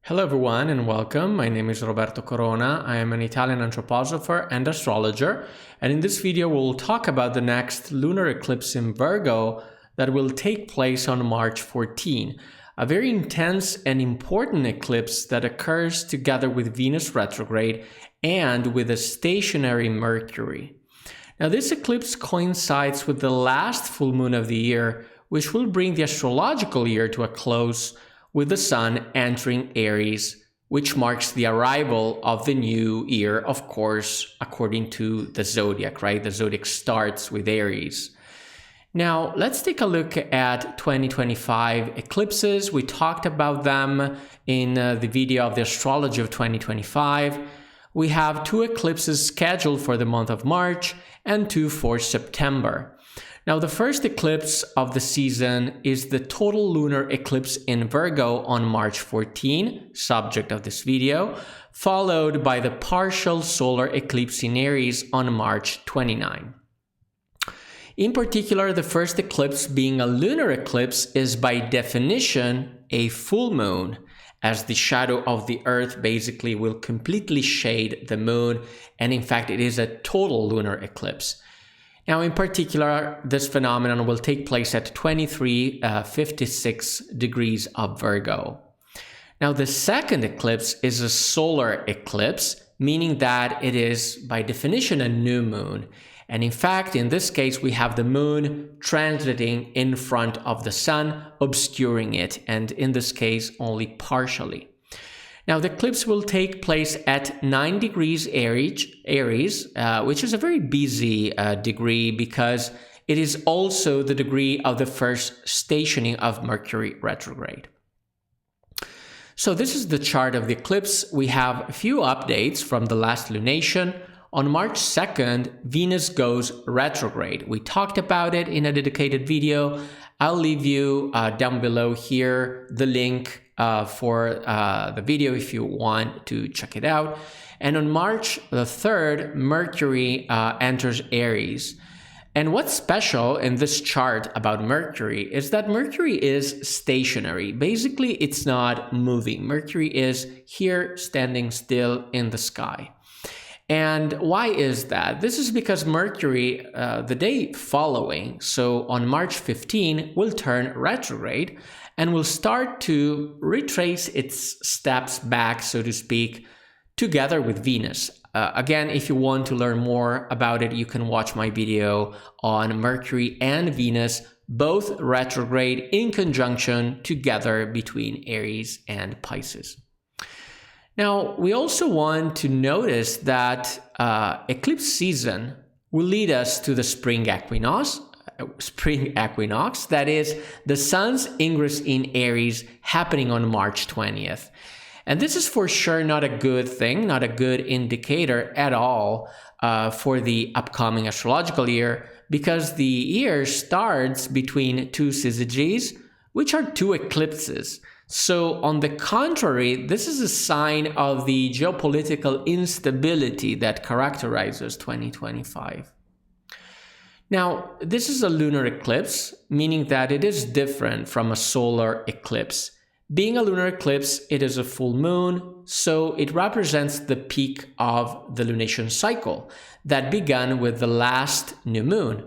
Hello everyone and welcome. My name is Roberto Corona. I am an Italian anthroposopher and astrologer, and in this video we'll talk about the next lunar eclipse in Virgo that will take place on March 14. A very intense and important eclipse that occurs together with Venus retrograde and with a stationary Mercury. Now this eclipse coincides with the last full moon of the year, which will bring the astrological year to a close with the sun entering Aries, which marks the arrival of the new year, of course, according to the zodiac, right? The zodiac starts with Aries. Now, let's take a look at 2025 eclipses. We talked about them in the video of the astrology of 2025. We have 2 eclipses scheduled for the month of March and 2 for September. Now, the first eclipse of the season is the total lunar eclipse in Virgo on March 14, subject of this video, followed by the partial solar eclipse in Aries on March 29. In particular, the first eclipse, being a lunar eclipse, is by definition a full moon, as the shadow of the Earth basically will completely shade the moon, and in fact it is a total lunar eclipse. Now, in particular, this phenomenon will take place at 23:56 degrees of Virgo. Now, the second eclipse is a solar eclipse, meaning that it is, by definition, a new moon. And in fact, in this case, we have the moon transiting in front of the sun, obscuring it, and in this case, only partially. Now, the eclipse will take place at 9 degrees Aries, which is a very busy degree because it is also the degree of the first stationing of Mercury retrograde. So this is the chart of the eclipse. We have a few updates from the last lunation. On March 2nd, Venus goes retrograde. We talked about it in a dedicated video. I'll leave you down below here the link for the video if you want to check it out. And on March the 3rd, Mercury enters Aries. And what's special in this chart about Mercury is that Mercury is stationary. Basically, it's not moving. Mercury is here standing still in the sky. And why is that? This is because Mercury, the day following, so on March 15, will turn retrograde and will start to retrace its steps back, so to speak, together with Venus. Again, if you want to learn more about it, you can watch my video on Mercury and Venus, both retrograde in conjunction together between Aries and Pisces. Now, we also want to notice that eclipse season will lead us to the spring equinox, that is, the sun's ingress in Aries happening on March 20th. And this is for sure not a good thing, not a good indicator at all for the upcoming astrological year, because the year starts between 2 syzygies, which are 2 eclipses. So on the contrary, this is a sign of the geopolitical instability that characterizes 2025. Now, this is a lunar eclipse, meaning that it is different from a solar eclipse. Being a lunar eclipse, it is a full moon, so it represents the peak of the lunation cycle that began with the last new moon.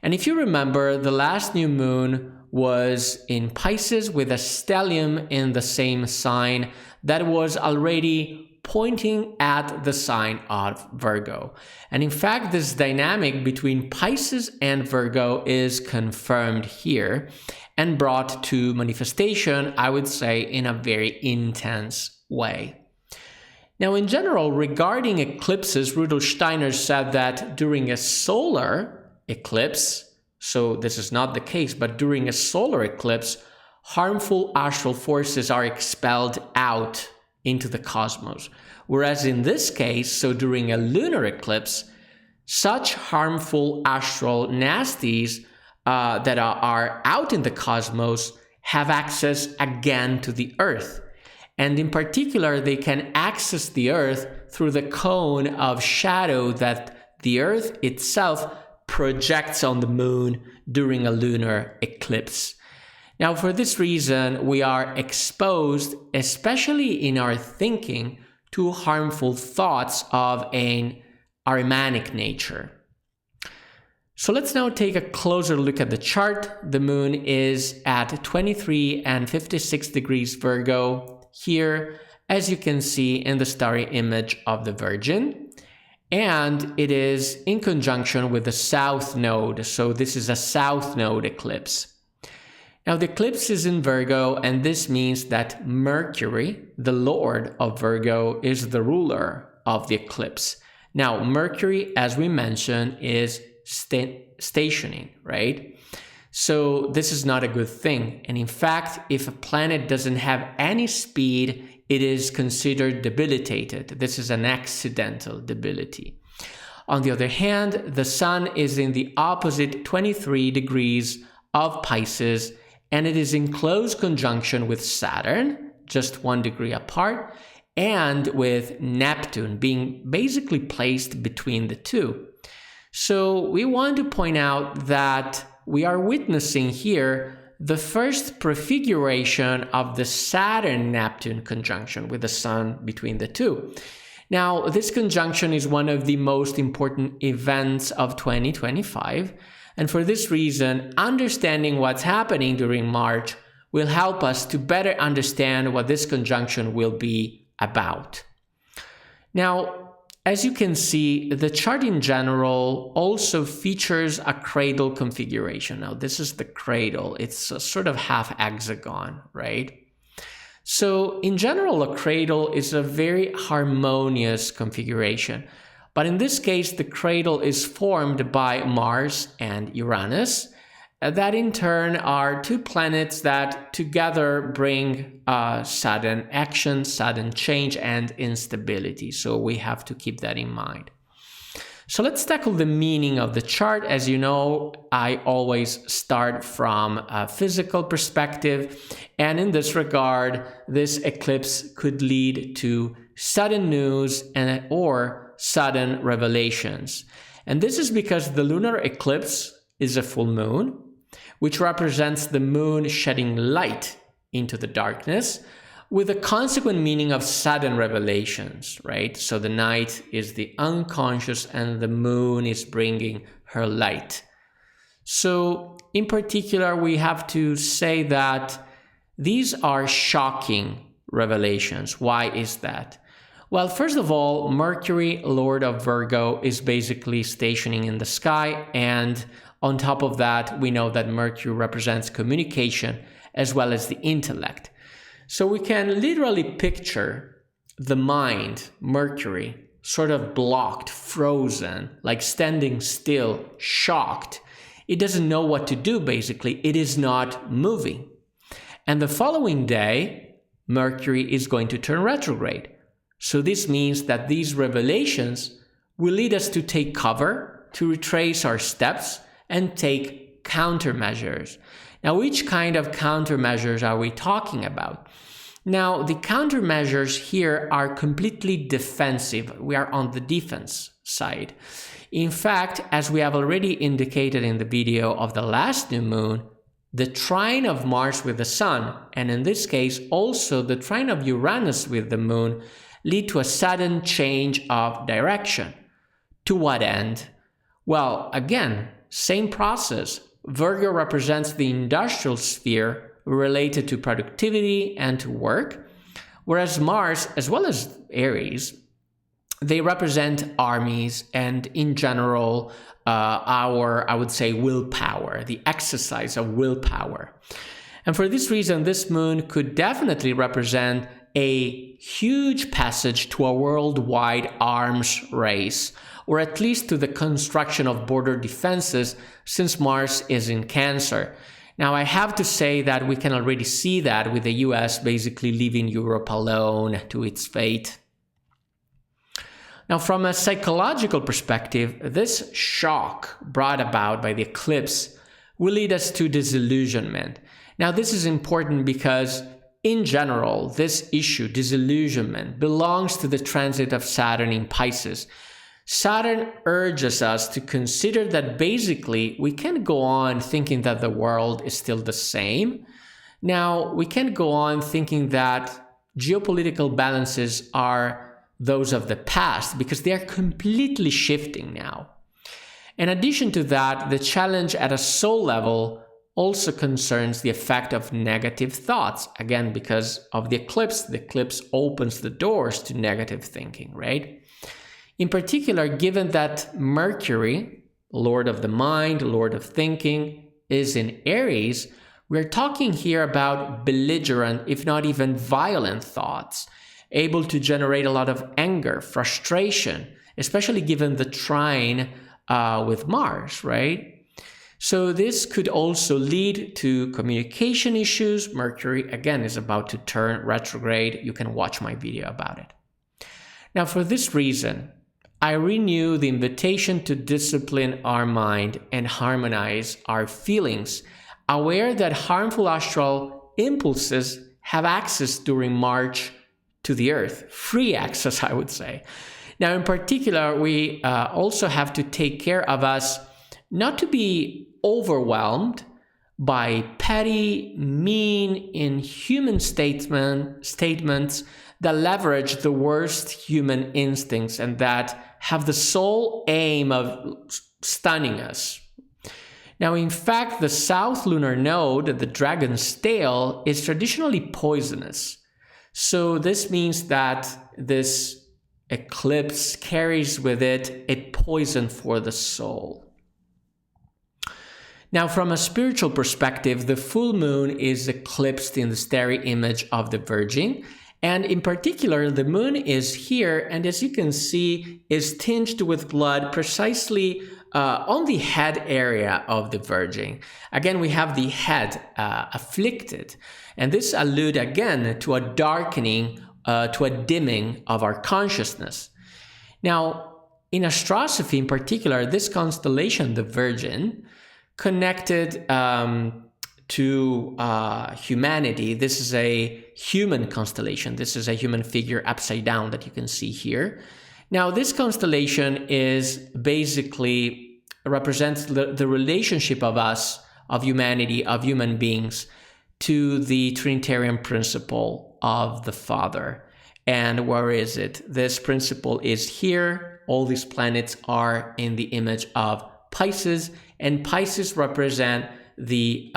And if you remember, the last new moon was in Pisces with a stellium in the same sign that was already pointing at the sign of Virgo. And in fact, this dynamic between Pisces and Virgo is confirmed here and brought to manifestation, I would say, in a very intense way. Now, in general, regarding eclipses, Rudolf Steiner said that during a solar eclipse, so this is not the case, but during a solar eclipse, harmful astral forces are expelled out into the cosmos. Whereas in this case, so during a lunar eclipse, such harmful astral nasties that are out in the cosmos have access again to the Earth. And in particular, they can access the Earth through the cone of shadow that the Earth itself projects on the moon during a lunar eclipse. Now, for this reason, we are exposed, especially in our thinking, to harmful thoughts of an Ahrimanic nature. So let's now take a closer look at the chart. The moon is at 23 and 56 degrees Virgo here, as you can see in the starry image of the Virgin. And it is in conjunction with the South Node. So this is a South Node eclipse. Now the eclipse is in Virgo, and this means that Mercury, the Lord of Virgo, is the ruler of the eclipse. Now Mercury, as we mentioned, is stationing, right? So this is not a good thing. And in fact, if a planet doesn't have any speed, it is considered debilitated. This is an accidental debility. On the other hand, the Sun is in the opposite 23 degrees of Pisces, and it is in close conjunction with Saturn, just 1 degree apart, and with Neptune being basically placed between the two. So we want to point out that we are witnessing here the first prefiguration of the Saturn-Neptune conjunction with the Sun between the two. Now, this conjunction is one of the most important events of 2025, and for this reason, understanding what's happening during March will help us to better understand what this conjunction will be about. Now, as you can see, the chart in general also features a cradle configuration. Now, this is the cradle. It's a sort of half hexagon, right? So in general, a cradle is a very harmonious configuration. But in this case, the cradle is formed by Mars and Uranus, that in turn are two planets that together bring sudden action, sudden change, and instability. So we have to keep that in mind. So let's tackle the meaning of the chart. As you know, I always start from a physical perspective. And in this regard, this eclipse could lead to sudden news or sudden revelations. And this is because the lunar eclipse is a full moon, which represents the moon shedding light into the darkness, with a consequent meaning of sudden revelations, right? So the night is the unconscious and the moon is bringing her light. So in particular, we have to say that these are shocking revelations. Why is that? Well, first of all, Mercury, Lord of Virgo, is basically stationing in the sky, and on top of that, we know that Mercury represents communication as well as the intellect. So we can literally picture the mind, Mercury, sort of blocked, frozen, like standing still, shocked. It doesn't know what to do, basically. It is not moving. And the following day, Mercury is going to turn retrograde. So this means that these revelations will lead us to take cover, to retrace our steps, and take countermeasures. Now, which kind of countermeasures are we talking about? Now, the countermeasures here are completely defensive. We are on the defense side. In fact, as we have already indicated in the video of the last new moon, the trine of Mars with the Sun, and in this case also the trine of Uranus with the moon, lead to a sudden change of direction. To what end? Well, again, same process. Virgo represents the industrial sphere related to productivity and to work, whereas Mars, as well as Aries, they represent armies and in general our, I would say, willpower, the exercise of willpower. And for this reason, this moon could definitely represent a huge passage to a worldwide arms race, or at least to the construction of border defenses, since Mars is in Cancer. Now, I have to say that we can already see that with the US basically leaving Europe alone to its fate. Now, from a psychological perspective, this shock brought about by the eclipse will lead us to disillusionment. Now, this is important because, in general, this issue, disillusionment, belongs to the transit of Saturn in Pisces. Saturn urges us to consider that basically we can't go on thinking that the world is still the same. Now, we can't go on thinking that geopolitical balances are those of the past because they are completely shifting now. In addition to that, the challenge at a soul level also concerns the effect of negative thoughts. Again, because of the eclipse opens the doors to negative thinking, right? In particular, given that Mercury, Lord of the mind, Lord of thinking, is in Aries, we're talking here about belligerent, if not even violent thoughts, able to generate a lot of anger, frustration, especially given the trine with Mars, right? So this could also lead to communication issues. Mercury, again, is about to turn retrograde. You can watch my video about it. Now, for this reason, I renew the invitation to discipline our mind and harmonize our feelings, aware that harmful astral impulses have access during March to the Earth, free access, I would say. Now, in particular, we also have to take care of us not to be overwhelmed by petty, mean, inhuman statements that leverage the worst human instincts and that have the sole aim of stunning us. Now, in fact, the South Lunar Node, the dragon's tail, is traditionally poisonous. So this means that this eclipse carries with it a poison for the soul. Now, from a spiritual perspective, the full moon is eclipsed in the starry image of the Virgin. And in particular, the moon is here, and as you can see, is tinged with blood precisely on the head area of the Virgin. Again, we have the head afflicted, and this alludes again to a darkening, to a dimming of our consciousness. Now, in astrology in particular, this constellation, the Virgin, connected to humanity. This is a human constellation. This is a human figure upside down that you can see here. Now, this constellation is basically represents the relationship of us, of humanity, of human beings, to the Trinitarian principle of the Father. And where is it? This principle is here. All these planets are in the image of Pisces, and Pisces represent the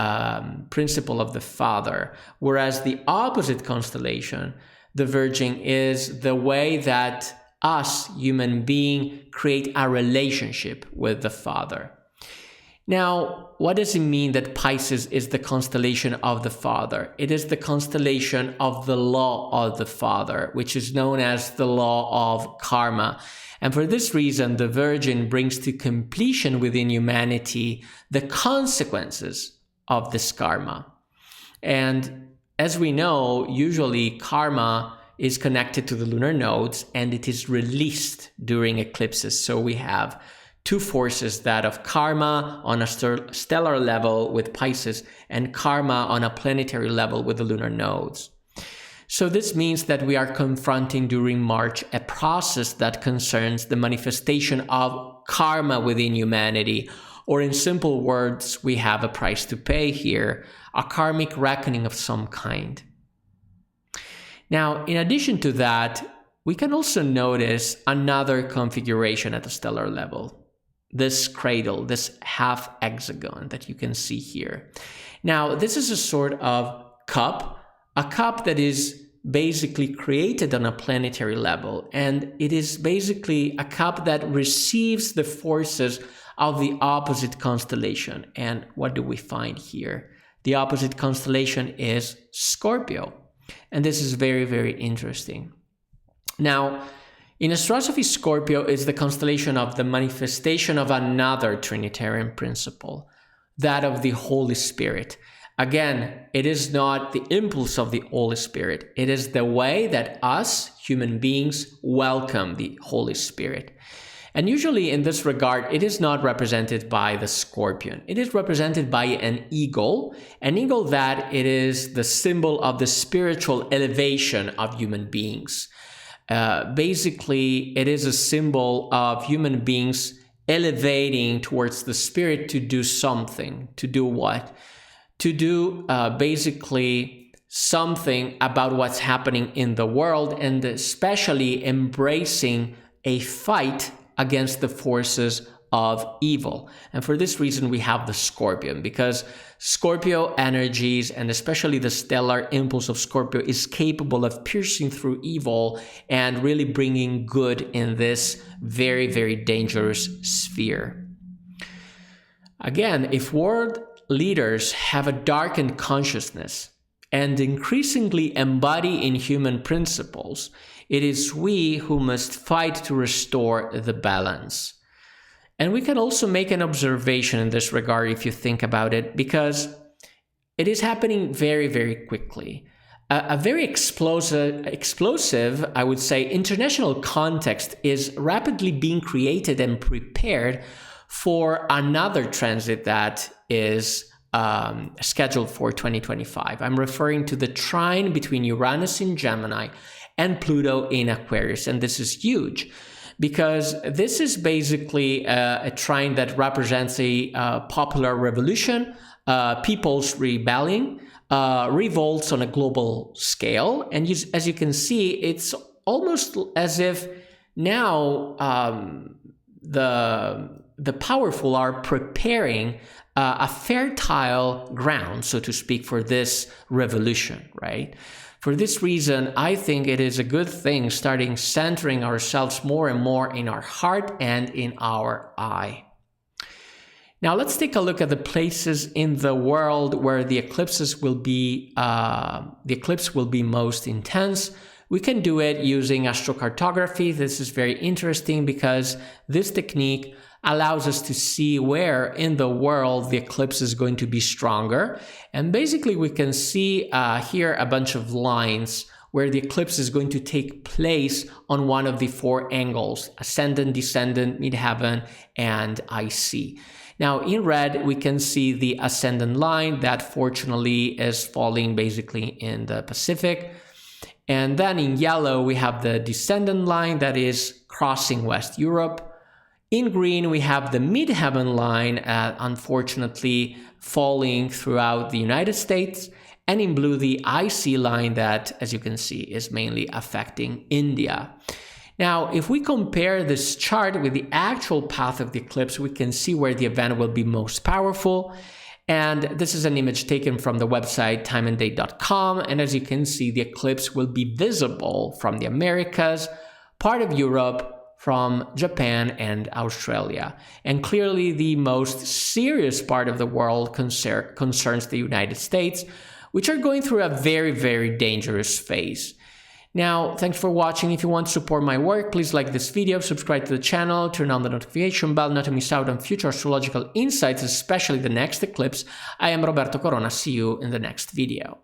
principle of the Father, whereas the opposite constellation, the Virgin, is the way that us, human beings, create a relationship with the Father. Now, what does it mean that Pisces is the constellation of the Father? It is the constellation of the law of the Father, which is known as the law of karma. And for this reason, the Virgin brings to completion within humanity the consequences of this karma. And as we know, usually karma is connected to the lunar nodes and it is released during eclipses. So we have two forces, that of karma on a stellar level with Pisces and karma on a planetary level with the lunar nodes. So this means that we are confronting during March a process that concerns the manifestation of karma within humanity, or in simple words, we have a price to pay here, a karmic reckoning of some kind. Now, in addition to that, we can also notice another configuration at the stellar level. This cradle, this half hexagon that you can see here. Now, this is a sort of cup, a cup that is basically created on a planetary level, and it is basically a cup that receives the forces of the opposite constellation. And what do we find here? The opposite constellation is Scorpio, and this is very, very interesting. Now, in astrology, Scorpio is the constellation of the manifestation of another Trinitarian principle, that of the Holy Spirit. Again, it is not the impulse of the Holy Spirit. It is the way that us, human beings, welcome the Holy Spirit. And usually in this regard, it is not represented by the scorpion. It is represented by an eagle that it is the symbol of the spiritual elevation of human beings. Basically, it is a symbol of human beings elevating towards the spirit to do something. To do what? to do basically something about what's happening in the world, and especially embracing a fight against the forces of evil. And for this reason, we have the Scorpion, because Scorpio energies, and especially the stellar impulse of Scorpio, is capable of piercing through evil and really bringing good in this very, very dangerous sphere. Again, if world leaders have a darkened consciousness and increasingly embody inhuman principles, it is we who must fight to restore the balance. And we can also make an observation in this regard if you think about it, because it is happening very, very quickly. A very explosive, I would say, international context is rapidly being created and prepared for another transit that is scheduled for 2025. I'm referring to the trine between Uranus in Gemini and Pluto in Aquarius. And this is huge, because this is basically a trine that represents a popular revolution, people's rebelling, revolts on a global scale. And as you can see, it's almost as if now the powerful are preparing a fertile ground, so to speak, for this revolution, right? For this reason, I think it is a good thing starting centering ourselves more and more in our heart and in our eye. Now let's take a look at the places in the world where the eclipse will be most intense. We can do it using astrocartography. This is very interesting because this technique allows us to see where in the world the eclipse is going to be stronger. And basically we can see here a bunch of lines where the eclipse is going to take place on one of the four angles: ascendant, descendant, midheaven, and IC. Now in red, we can see the ascendant line that fortunately is falling basically in the Pacific. And then in yellow, we have the descendant line that is crossing West Europe. In green, we have the midheaven line, unfortunately falling throughout the United States. And in blue, the IC line that, as you can see, is mainly affecting India. Now, if we compare this chart with the actual path of the eclipse, we can see where the event will be most powerful. And this is an image taken from the website timeanddate.com. And as you can see, the eclipse will be visible from the Americas, part of Europe, from Japan and Australia. And clearly the most serious part of the world concerns the United States, which are going through a very, very dangerous phase. Now, thanks for watching. If you want to support my work, please like this video, subscribe to the channel, turn on the notification bell not to miss out on future astrological insights, especially the next eclipse. I am Roberto Corona. See you in the next video.